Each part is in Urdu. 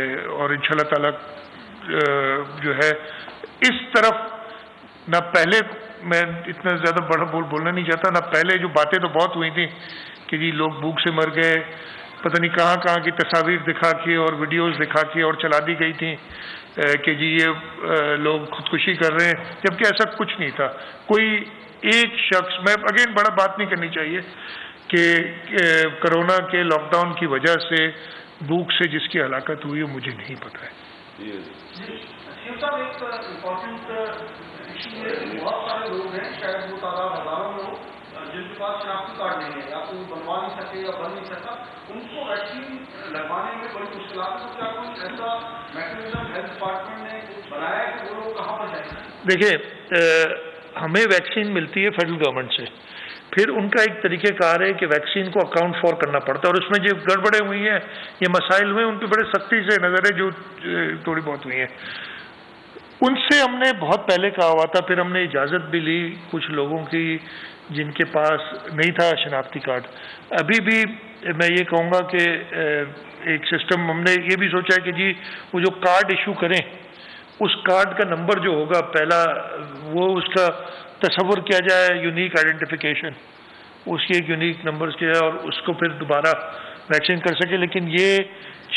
اور انشاءاللہ تعالی جو ہے اس طرف نہ پہلے میں اتنا زیادہ بڑا بولنا نہیں چاہتا، نہ پہلے جو باتیں تو بہت ہوئی تھیں کہ جی لوگ بھوک سے مر گئے، پتہ نہیں کہاں کہاں کی تصاویر دکھا کے اور ویڈیوز دکھا کے اور چلا دی گئی تھیں کہ جی یہ لوگ خودکشی کر رہے ہیں، جبکہ ایسا کچھ نہیں تھا۔ کوئی ایک شخص، میں اگین بڑا بات نہیں کرنی چاہیے کہ کرونا کے لاک ڈاؤن کی وجہ سے بھوک سے جس کی ہلاکت ہوئی وہ مجھے نہیں پتہ ہے۔ صاحب ایک امپورٹنٹ ایشو ہے، بہت سارے لوگ ہیں، شاید وہ تعداد ہزاروں میں ہو، جن کے پاس شناختی کارڈ نہیں ہے، یا کوئی بنوا نہیں سکے یا بن نہیں سکتا، ان کو ویکسین لگوانے میں بڑی مشکلات ہے۔ کیا کوئی ایسا میکنزم ہیلتھ ڈپارٹمنٹ نے بنایا ہے کہ وہ لوگ کہاں پر جائیں گے؟ دیکھیے، ہمیں ویکسین ملتی ہے فیڈرل گورنمنٹ سے، پھر ان کا ایک طریقہ کار ہے کہ ویکسین کو اکاؤنٹ فار کرنا پڑتا ہے، اور اس میں جو گڑبڑیں ہوئی ہیں، یہ مسائل ہوئے، ان کی بڑے سختی سے نظر ہے جو تھوڑی بہت ہوئی ہیں۔ ان سے ہم نے بہت پہلے کہا ہوا تھا، پھر ہم نے اجازت بھی لی کچھ لوگوں کی جن کے پاس نہیں تھا شناختی کارڈ۔ ابھی بھی میں یہ کہوں گا کہ ایک سسٹم ہم نے یہ بھی سوچا ہے کہ جی وہ جو کارڈ ایشو کریں، اس کارڈ کا نمبر جو ہوگا پہلا وہ اس کا تصور کیا جائے یونیک آئیڈینٹیفیکیشن، اس کی ایک یونیک نمبرز کیا ہے اور اس کو پھر دوبارہ ویکسین کر سکے۔ لیکن یہ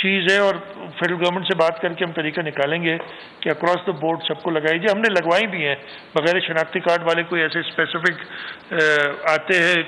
چیز ہے اور فیڈرل گورنمنٹ سے بات کر کے ہم طریقہ نکالیں گے کہ اکراس دا بورڈ سب کو لگائی جائے۔ ہم نے لگوائی بھی ہیں، بغیر شناختی کارڈ والے کوئی ایسے اسپیسیفک آتے ہیں